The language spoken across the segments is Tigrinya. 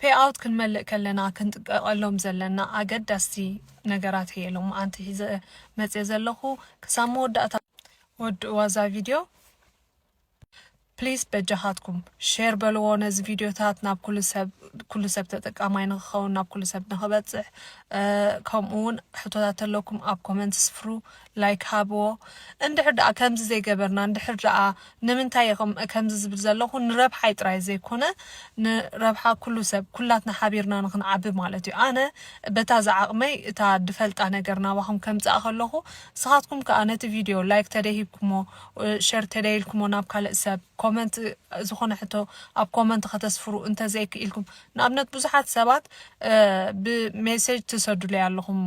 pay out ክንመልእ ከለና ክንጥቀቀሎም ዘለና ኣገዳሲ ነገራት የሎም ኣንቲ ሒዘ መጽ ዘለኹ ክሳብ መወዳእታ ወድእዋ ዛ ቪድዮ please በጃሃትኩም ሼር በልዎ ነዚ ቪድዮታት ናብ ኩሉ ሰብ ተጠቃማይ ንኽኸውን ናብ ኩሉ ሰብ ንኽበጽሕ ከምኡውን ሕቶታት ኣለኩም ኣብ ኮመንት ስፍሩ ላይክ ሃብዎ እንድሕር ደኣ ከምዚ ዘይገበርና እንድሕር ደኣ ንምንታይ ከምዚ ዝብል ዘለኹ ንረብሓ ጥራይ ዘይኮነ ንረብሓ ኩሉ ሰብ ኩላትና ሓቢርና ንኽንዓቢ ማለት እዩ ኣነ በታ ዝዓቕመይ እታ ድፈልጣ ነገር ናባኹም ከምፅኣ ከለኹ ንስኻትኩም ከዓ ነቲ ቪድዮ ላይክ ተደሂብኩሞ ሼር ተደይልኩሞ ናብ ካልእ ሰብ ኮመንት ዝኾነ ሕቶ ኣብ ኮመንት ከተስፍሩ እንተዘይክኢልኩም ንኣብነት ብዙሓት ሰባት ብሜሴጅ ትሰዱሉ ያለኹም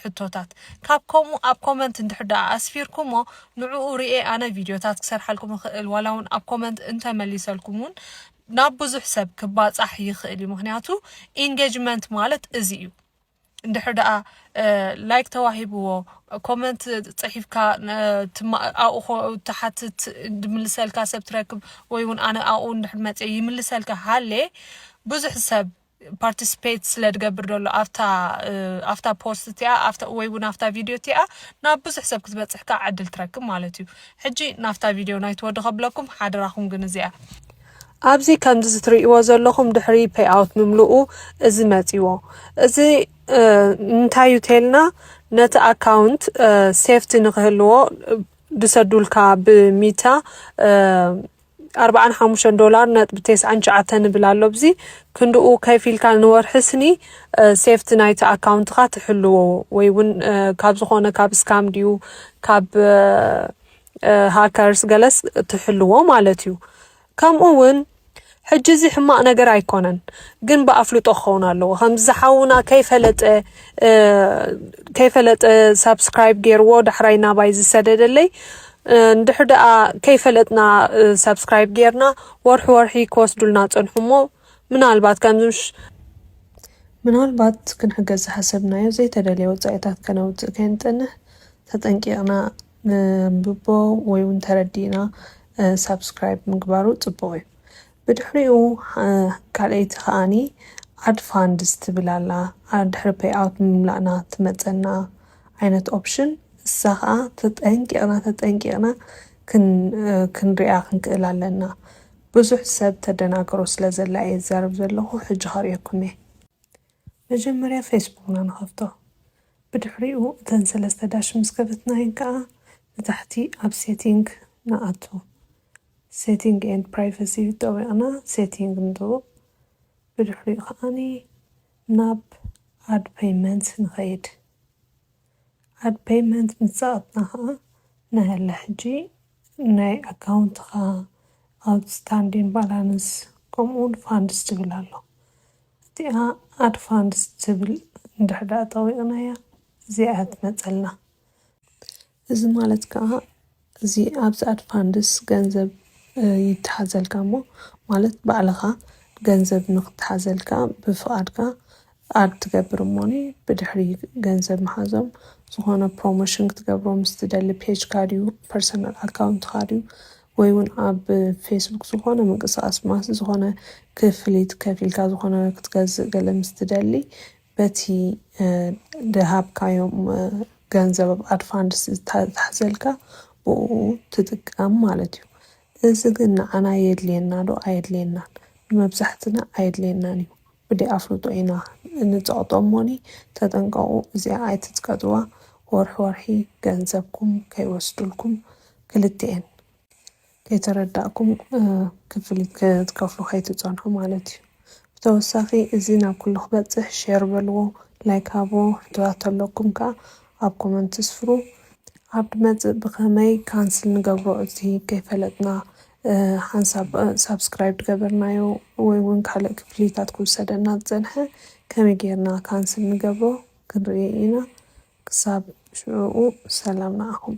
ሕቶታት ካብ ከምኡ ኣብ ኮመንት እንድሕር ደኣ ኣስፊርኩሞ ንዕኡ ርኤ ኣነ ቪድዮታት ክሰርሓልኩም ይኽእል ዋላ እውን ኣብ ኮመንት እንተመሊሰልኩም እውን ናብ ብዙሕ ሰብ ክባፃሕ ይኽእል እዩ ምክንያቱ ኢንጌጅመንት ማለት እዚ እዩ እንድሕር ደኣ ላይክ ተዋሂብዎ ኮመንት ጽሒፍካ ኣኡ ተሓትት ድምልሰልካ ሰብ ትረክብ ወይ እውን ኣነ ኣኡ እንድሕር መጽ ይምልሰልካ ሃሌ ብዙሕ ሰብ participate ስለድገብር ደሎ ኣፍታ ፖስት ቲኣ ኣፍታ ወይ እውን ኣፍታ ቪድዮ ቲኣ ናብ ብዙሕ ሰብ ክትበጽሕካ ዓድል ትረክብ ማለት እዩ ሕጂ ናፍታ ቪድዮ ናይ ተወዲ ከብለኩም ሓደራኹም ግን እዚኣ ኣብዚ ከምዚ ትርእይዎ ዘለኹም ድሕሪ ፔይ ኣውት ምምልኡ እዚ መጺዎ እዚ እንታይ ዩቴልና ነቲ ኣካውንት ሴፍቲ ንኽህልዎ ድሰዱልካ ብሚታ $45.99 ንብል ኣሎ ብዚ ክንድኡ ከይፊልካ ንወርሕስኒ ሴፍቲ ናይቲ ኣካውንትካ ትሕልዎ ወይ እውን ካብ ዝኾነ ካብ ስካም ድዩ ካብ ሃከርስ ገለስ ትሕልዎ ማለት እዩ ከምኡ እውን ሕጂ እዚ ሕማቕ ነገር ኣይኮነን ግን በኣፍልጦ ክኸውን ኣለዎ ከምዚ ዝሓውና ከይፈለጠ ሳብስክራይብ ገይርዎ ዳሕራይ ናባይ ዝሰደደለይ እንድሕር ደኣ ከይፈለጥና ሳብስክራይብ ጌርና ወርሒ ክወስዱልና ፀንሑሞ ምናልባት ክንሕገዝ ዝሓሰብናዮ ዘይተደለየ ወፃኢታት ከነውፅእ ከንጥንሕ ተጠንቂቕና ንብቦ ወይ እውን ተረዲእና ሳብስክራይብ ምግባሩ ጽቡቕ እዩ ብድሕሪኡ ካልአይቲ ከዓኒ ኣድፋንድስ ትብላላ ድሕሪ ፔይ ኣውት ምምላእና ትመፀና ዓይነት ኦፕሽን እሳ ከዓ ተጠንቂቕና ክንሪኣ ክንክእል ኣለና ብዙሕ ሰብ ተደናገሮ ስለ ዘላ እየ ዝዛረብ ዘለኹ ሕጂ ኸሪአኩም እየ መጀመርያ ፌስቡክና ንኸፍቶ ብድሕሪኡ እተን 3 ዳሽ ምስ ከፈትናየን ከዓ ንታሕቲ ኣብ ሴቲንግ ንኣቱ ሴቲንግ ኤንድ ፕራይቨሲ ጠዊቕና ሴቲንግ ንድቡ ብድሕሪኡ ከዓኒ ናብ ኣድ ፔይመንት ንኸይድ ኣድ ፔይመንት ምፅኣትና ከዓ ናያላ ሕጂ ናይ ኣካውንትኻ ኣውትስታንዲንግ ባላንስ ከምኡውን ፋንድስ ትብል ኣሎ እቲኣ ኣድ ፋንድስ ትብል እንድሕር ደኣ ጠዊቕናያ እዚኣ ትመፀልና እዚ ማለት ከዓ እዚ ኣብዚ ኣድ ፋንድስ ገንዘብ ይተሓዘልካ እሞ ማለት ባዕልኻ ገንዘብ ንኽትሓዘልካ ብፍቓድካ ኣድ ትገብር እሞኒ ብድሕሪ ገንዘብ መሓዞም ዝኾነ ፕሮሞሽን ክትገብሮ ምስ ትደሊ ፔጅካ ድዩ ፐርሰናል ኣካውንትካ ድዩ ወይ እውን ኣብ ፌስቡክ ዝኾነ ምንቅስቓስ ማስ ዝኾነ ክፍሊት ከፊልካ ዝኾነ ክትገዝእ ገለ ምስ ትደሊ በቲ ድሃብካዮም ገንዘብ ኣብ ኣድ ፋንድስ ተሓዘልካ ብኡ ትጥቀም ማለት እዩ እዚ ግን ንዓና የድልየና ዶ ኣየድልየናን ንመብዛሕትና ኣየድልየናን እዩ ብደይ ኣፍልጦ ኢና እንፀቕጦም ሞኒ ተጠንቀቑ እዚኣ ኣይትጥቀጥዋ ወርሒ ገንዘብኩም ከይወስዱልኩም ክልትኤን ከይተረዳእኩም ክፍሊት ክትከፍሉ ከይትፀንሑ ማለት እዩ ብተወሳኺ እዚ ናብ ኩሉ ክበፅሕ ሼር በልዎ ላይክ ሃብዎ ሕቶታት ኣለኩም ከዓ ኣብ ኮመንት ስፍሩ ኣብ ድመፅእ ብኸመይ ካንስል ንገብሮ እቲ ከይፈለጥና ሓንሳብ ሳብስክራይብ ገበርናዮ ወይ እውን ካልእ ክፍሊታት ክውሰደና ዝፀንሐ ከመይ ጌርና ካንስል ንገብሮ ክንርኢ ኢና ክሳብ ሽዑኡ ሰላም ንኣኹም